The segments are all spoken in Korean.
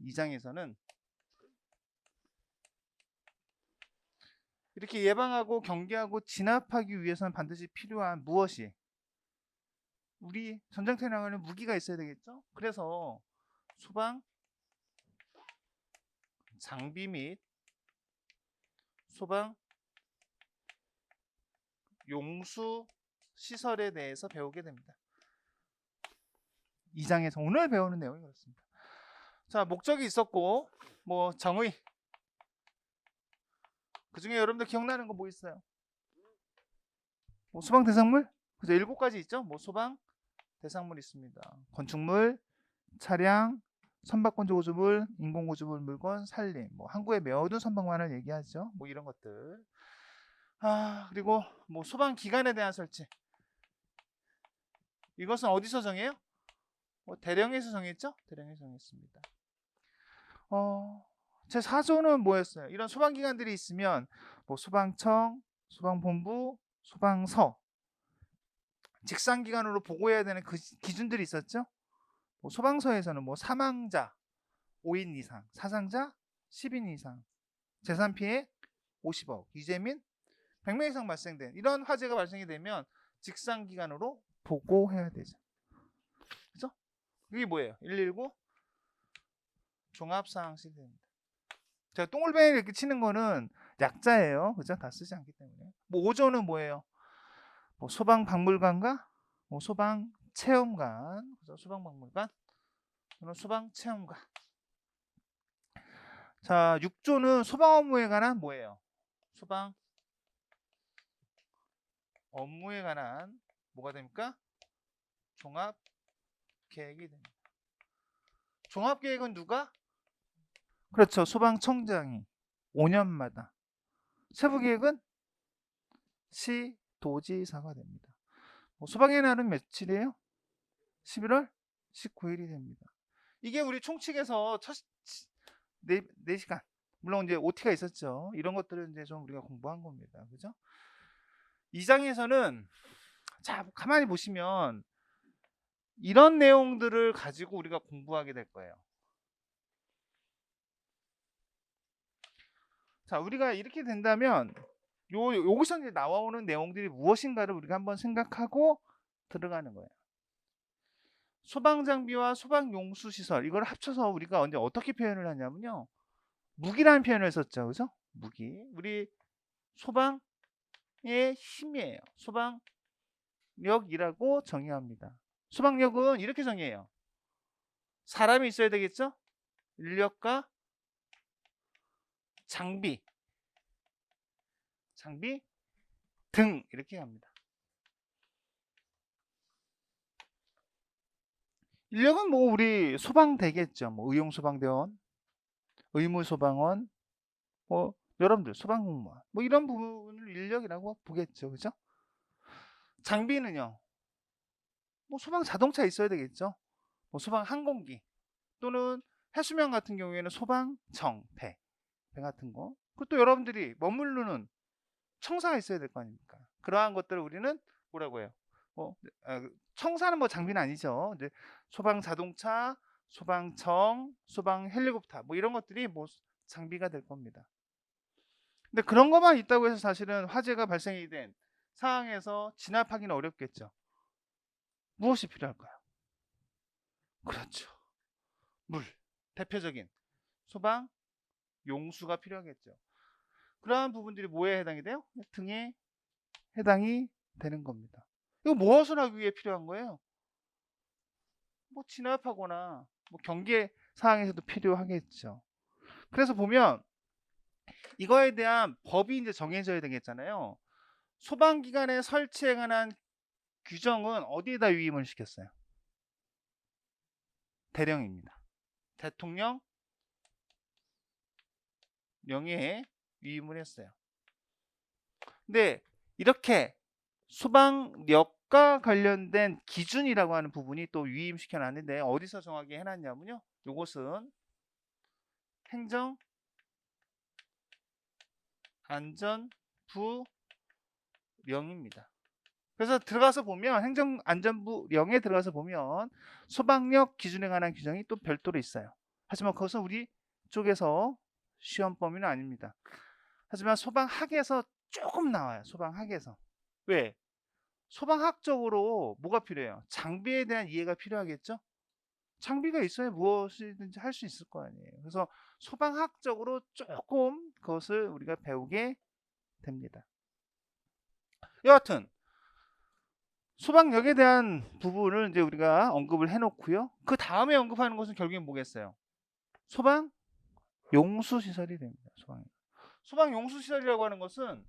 2장에서는 이렇게 예방하고 경계하고 진압하기 위해서는 반드시 필요한 무엇이? 우리 전쟁터에 나가는 무기가 있어야 되겠죠? 그래서 소방 장비 및 소방 용수 시설에 대해서 배우게 됩니다. 2장에서 오늘 배우는 내용이 그렇습니다. 자, 목적이 있었고 뭐 정의, 그 중에 여러분들 기억나는 거 뭐 있어요? 뭐 소방 대상물? 그죠? 7가지 있죠? 뭐 소방 대상물 있습니다. 건축물, 차량, 선박건조구조물, 인공구조물 물건, 산림, 뭐 항구의 메어둔 선박만을 얘기하죠. 뭐 이런 것들. 그리고 뭐 소방 기관에 대한 설치. 이것은 어디서 정해요? 뭐 대령에서 정했죠? 대령에서 정했습니다. 제 4조는 뭐였어요? 이런 소방기관들이 있으면 뭐 소방청, 소방본부, 소방서, 직상기관으로 보고해야 되는 그 기준들이 있었죠? 뭐 소방서에서는 뭐 사망자 5인 이상, 사상자 10인 이상, 재산피해 50억, 유재민 100명 이상 발생된 이런 화재가 발생이 되면 직상기관으로 보고해야 되죠. 그죠? 이게 뭐예요? 119 종합상황시대입니다. 제가 똥울뱅이 이렇게 치는 거는 약자예요. 그죠? 다 쓰지 않기 때문에. 뭐 5조는 뭐예요? 뭐 소방박물관과 뭐 소방체험관, 그죠? 소방박물관, 소방체험관. 자, 6조는 소방 업무에 관한 뭐예요? 소방 업무에 관한 뭐가 됩니까? 종합 계획이 됩니다. 종합 계획은 누가? 그렇죠. 소방청장이 5년마다. 세부 계획은 시도지사가 됩니다. 소방의 날은 며칠이에요? 11월 19일이 됩니다. 이게 우리 총칙에서 첫 4시간. 물론 이제 OT가 있었죠. 이런 것들은 이제 좀 우리가 공부한 겁니다. 그죠? 2장에서는 자, 가만히 보시면 이런 내용들을 가지고 우리가 공부하게 될 거예요. 자, 우리가 이렇게 된다면 여기서 이제 나와오는 내용들이 무엇인가를 우리가 한번 생각하고 들어가는 거예요. 소방장비와 소방용수시설 이걸 합쳐서 우리가 언제 어떻게 표현을 하냐면요. 무기라는 표현을 썼죠. 그죠? 무기. 우리 소방의 힘이에요. 소방력이라고 정의합니다. 소방력은 이렇게 정의해요. 사람이 있어야 되겠죠? 인력과 장비 등 이렇게 합니다. 인력은 뭐 우리 소방대겠죠. 뭐 의용소방대원, 의무소방원, 뭐 여러분들 소방공무원 뭐 이런 부분을 인력이라고 보겠죠. 그죠? 장비는요. 뭐 소방 자동차 있어야 되겠죠. 뭐 소방 항공기 또는 해수면 같은 경우에는 소방청 배 같은 거. 그것도 여러분들이 머무르는 청사가 있어야 될 거 아닙니까? 그러한 것들을 우리는 뭐라고 해요? 청사는 뭐 장비는 아니죠. 이제 소방 자동차, 소방청, 소방 헬리콥터 뭐 이런 것들이 뭐 장비가 될 겁니다. 근데 그런 것만 있다고 해서 사실은 화재가 발생이 된 상황에서 진압하기는 어렵겠죠. 무엇이 필요할까요? 그렇죠. 물. 대표적인 소방 용수가 필요하겠죠. 그러한 부분들이 뭐에 해당이 돼요? 등에 해당이 되는 겁니다. 이거 무엇을 하기 위해 필요한 거예요? 뭐 진압하거나 뭐 경계 상황에서도 필요하겠죠. 그래서 보면 이거에 대한 법이 이제 정해져야 되겠잖아요. 소방기관의 설치에 관한 규정은 어디에다 위임을 시켰어요? 대령입니다. 대통령 명예에 위임을 했어요. 근데 이렇게 소방력과 관련된 기준이라고 하는 부분이 또 위임시켜 놨는데 어디서 정하게 해놨냐면요. 이것은 행정안전부령입니다. 그래서 들어가서 보면 행정안전부령에 들어가서 보면 소방력 기준에 관한 규정이 또 별도로 있어요. 하지만 그것은 우리 쪽에서 시험 범위는 아닙니다. 하지만 소방학에서 조금 나와요. 소방학에서. 왜? 소방학적으로 뭐가 필요해요? 장비에 대한 이해가 필요하겠죠? 장비가 있어야 무엇이든지 할 수 있을 거 아니에요. 그래서 소방학적으로 조금 그것을 우리가 배우게 됩니다. 여하튼 소방력에 대한 부분을 이제 우리가 언급을 해놓고요. 그 다음에 언급하는 것은 결국엔 뭐겠어요? 소방 용수 시설이 됩니다. 소방 용수 시설이라고 하는 것은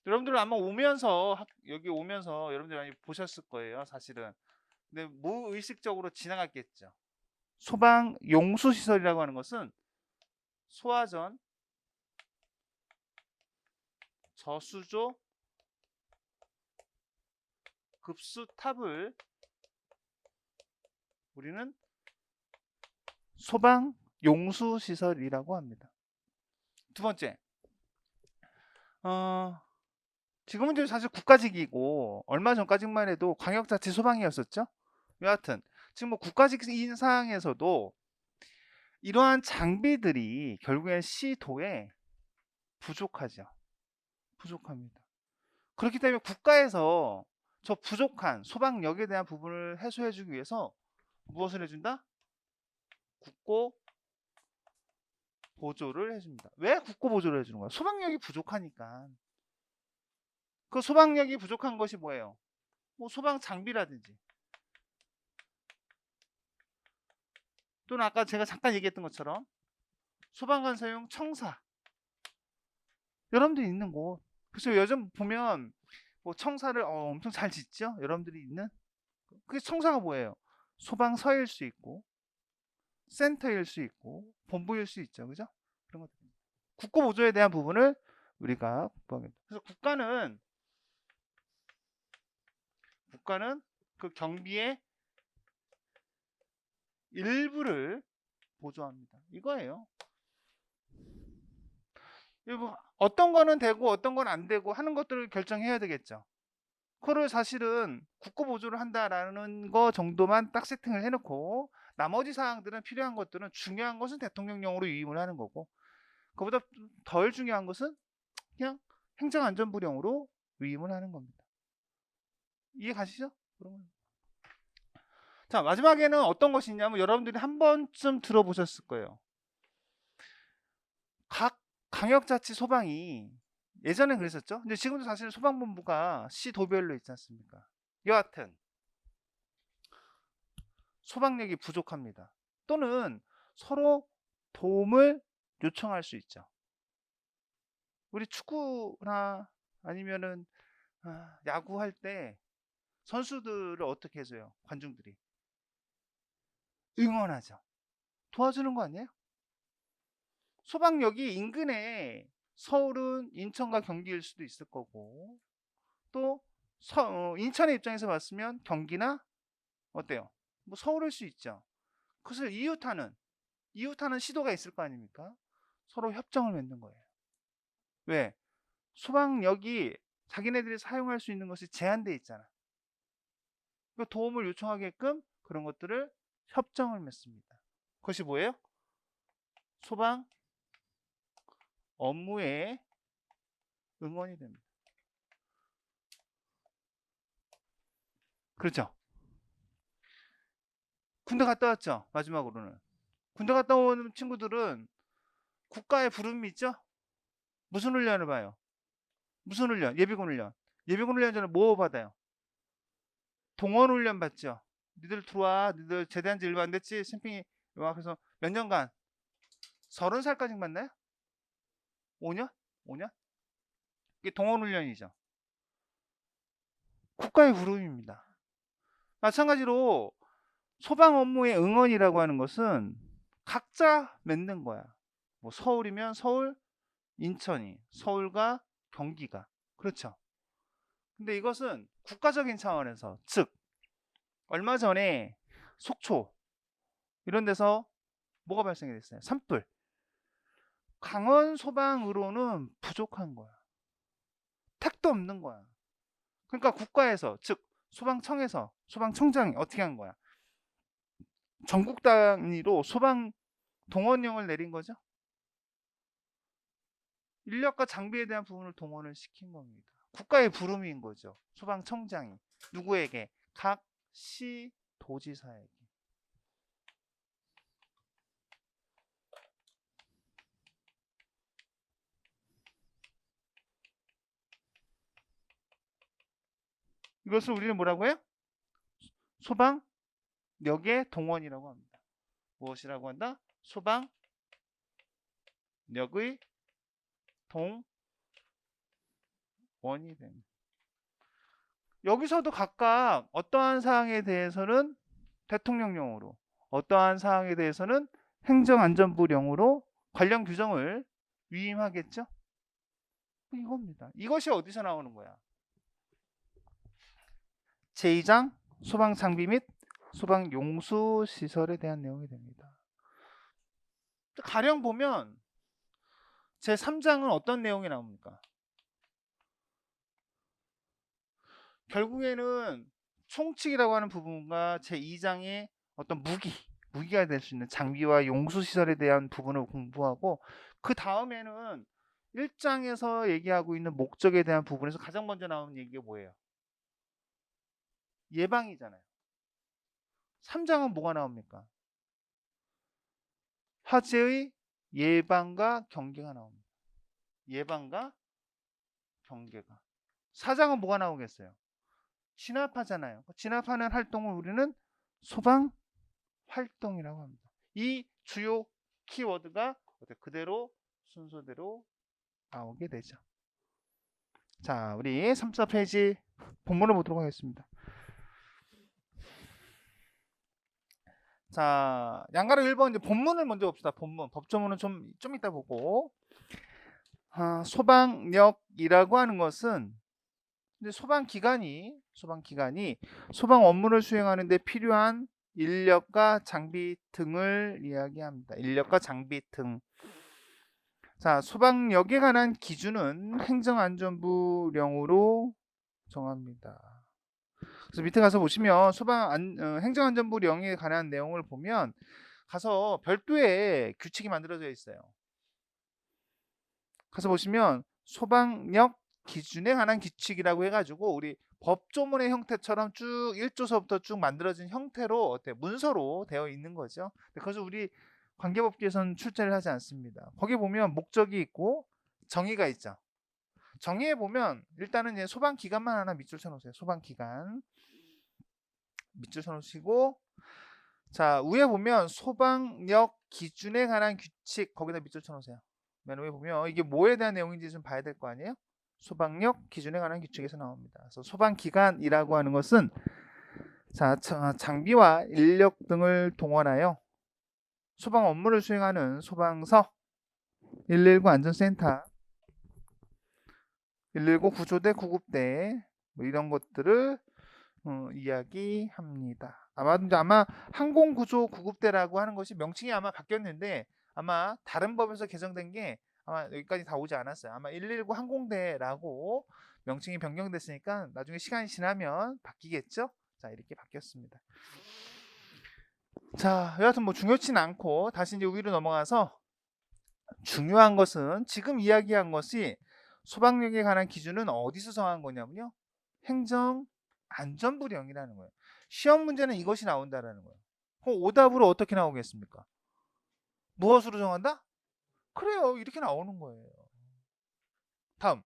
여러분들 아마 오면서 여기 오면서 여러분들 많이 보셨을 거예요. 사실은. 근데 무의식적으로 지나갔겠죠. 소방 용수 시설이라고 하는 것은 소화전, 저수조, 급수탑을 우리는 소방 용수 시설이라고 합니다. 두 번째, 지금은 이제 사실 국가직이고 얼마 전까지만 해도 광역자치 소방이었었죠. 여하튼 지금 뭐 국가직 인상에서도 이러한 장비들이 결국엔 시도에 부족하죠. 부족합니다. 그렇기 때문에 국가에서 저 부족한 소방력에 대한 부분을 해소해주기 위해서 무엇을 해준다? 국고 보조를 해줍니다. 왜 국고 보조를 해주는 거야? 소방력이 부족하니까. 그 소방력이 부족한 것이 뭐예요? 뭐 소방 장비라든지 또는 아까 제가 잠깐 얘기했던 것처럼 소방관사용 청사 여러분들이 있는 곳. 그래서 요즘 보면 뭐 청사를 엄청 잘 짓죠? 여러분들이 있는 그게 청사가 뭐예요? 소방서일 수 있고 센터일 수 있고 본부일 수 있죠. 그죠? 그런 것들. 국고 보조에 대한 부분을 우리가 공부하겠다. 그래서 국가는 그 경비의 일부를 보조합니다. 이거예요. 어떤 거는 되고 어떤 건 안 되고 하는 것들을 결정해야 되겠죠. 그거를 사실은 국고 보조를 한다라는 거 정도만 딱 세팅을 해놓고 나머지 사항들은 필요한 것들은 중요한 것은 대통령령으로 위임을 하는 거고 그보다 덜 중요한 것은 그냥 행정안전부령으로 위임을 하는 겁니다. 이해 가시죠? 그러면. 자, 마지막에는 어떤 것이 있냐면 여러분들이 한 번쯤 들어보셨을 거예요. 각 광역자치 소방이 예전엔 그랬었죠. 근데 지금도 사실 소방본부가 시도별로 있지 않습니까? 여하튼 소방력이 부족합니다. 또는 서로 도움을 요청할 수 있죠. 우리 축구나 아니면은 야구할 때 선수들을 어떻게 해줘요? 관중들이 응원하죠. 도와주는 거 아니에요? 소방력이 인근에 서울은 인천과 경기일 수도 있을 거고 또 인천의 입장에서 봤으면 경기나 어때요? 뭐 서울일 수 있죠. 그것을 이웃하는 시도가 있을 거 아닙니까? 서로 협정을 맺는 거예요. 왜? 소방력이 자기네들이 사용할 수 있는 것이 제한되어 있잖아. 그 도움을 요청하게끔 그런 것들을 협정을 맺습니다. 그것이 뭐예요? 소방 업무에 응원이 됩니다. 그렇죠? 군대 갔다 왔죠? 마지막으로는. 군대 갔다 온 친구들은 국가의 부름이 있죠? 무슨 훈련을 봐요? 무슨 훈련? 예비군 훈련. 예비군 훈련 전에 뭐 받아요? 동원 훈련 받죠? 니들 들어와. 니들 제대한 지 얼마 안 됐지? 캠핑이 와. 그래서 몇 년간? 30살까지 맞나요? 5년? 5년? 이게 동원 훈련이죠. 국가의 부름입니다. 마찬가지로 소방 업무의 응원이라고 하는 것은 각자 맺는 거야. 뭐 서울이면 서울, 인천이, 서울과 경기가. 그렇죠. 근데 이것은 국가적인 차원에서, 즉 얼마 전에 속초 이런 데서 뭐가 발생이 됐어요? 산불. 강원 소방으로는 부족한 거야. 택도 없는 거야. 그러니까 국가에서, 즉 소방청에서, 소방청장이 어떻게 한 거야? 전국 단위로 소방 동원령을 내린 거죠. 인력과 장비에 대한 부분을 동원을 시킨 겁니다. 국가의 부름인 거죠. 소방청장이 누구에게? 각 시 도지사에게. 이것을 우리는 뭐라고 해요? 소방력의 동원이라고 합니다. 무엇이라고 한다? 소방력의 동원이 됩니다. 여기서도 각각 어떠한 사항에 대해서는 대통령령으로, 어떠한 사항에 대해서는 행정안전부령으로 관련 규정을 위임하겠죠? 이겁니다. 이것이 어디서 나오는 거야? 제2장 소방장비 및 소방용수시설에 대한 내용이 됩니다. 가령 보면 제3장은 어떤 내용이 나옵니까? 결국에는 총칙이라고 하는 부분과 제2장의 어떤 무기가 될 수 있는 장비와 용수시설에 대한 부분을 공부하고, 그 다음에는 1장에서 얘기하고 있는 목적에 대한 부분에서 가장 먼저 나오는 얘기가 뭐예요? 예방이잖아요. 3장은 뭐가 나옵니까? 화재의 예방과 경계가 나옵니다. 예방과 경계가. 4장은 뭐가 나오겠어요? 진압하잖아요. 진압하는 활동을 우리는 소방 활동이라고 합니다. 이 주요 키워드가 그대로 순서대로 나오게 되죠. 자, 우리 34페이지 본문을 보도록 하겠습니다. 자, 양가로 1번 이제 본문을 먼저 봅시다. 본문. 법조문은 좀 이따 보고. 소방력이라고 하는 것은 이제 소방기관이 소방 업무를 수행하는 데 필요한 인력과 장비 등을 이야기합니다. 인력과 장비 등. 자, 소방력에 관한 기준은 행정안전부령으로 정합니다. 그래서 밑에 가서 보시면 행정안전부령에 관한 내용을 보면 가서 별도의 규칙이 만들어져 있어요. 가서 보시면 소방력 기준에 관한 규칙이라고 해가지고 우리 법조문의 형태처럼 쭉 1조서부터 쭉 만들어진 형태로 문서로 되어 있는 거죠. 그래서 우리 관계법규에서는 출제를 하지 않습니다. 거기 보면 목적이 있고 정의가 있죠. 정의에 보면 일단은 이제 소방기관만 하나 밑줄 쳐놓으세요. 소방기관 밑줄 쳐놓으시고, 자, 위에 보면 소방력 기준에 관한 규칙, 거기다 밑줄 쳐놓으세요. 맨 위에 보면 이게 뭐에 대한 내용인지 좀 봐야 될 거 아니에요? 소방력 기준에 관한 규칙에서 나옵니다. 그래서 소방기관이라고 하는 것은 자, 장비와 인력 등을 동원하여 소방 업무를 수행하는 소방서, 119 안전센터, 119 구조대, 구급대 뭐 이런 것들을 이야기합니다. 아마 항공구조 구급대라고 하는 것이 명칭이 아마 바뀌었는데 아마 다른 법에서 개정된 게 아마 여기까지 다 오지 않았어요. 아마 119 항공대라고 명칭이 변경됐으니까 나중에 시간이 지나면 바뀌겠죠. 자, 이렇게 바뀌었습니다. 자, 여하튼 뭐 중요치는 않고 다시 이제 위로 넘어가서, 중요한 것은 지금 이야기한 것이 소방력에 관한 기준은 어디서 정한 거냐면요, 행정안전부령이라는 거예요. 시험 문제는 이것이 나온다라는 거예요. 그럼 오답으로 어떻게 나오겠습니까? 무엇으로 정한다? 그래요, 이렇게 나오는 거예요. 다음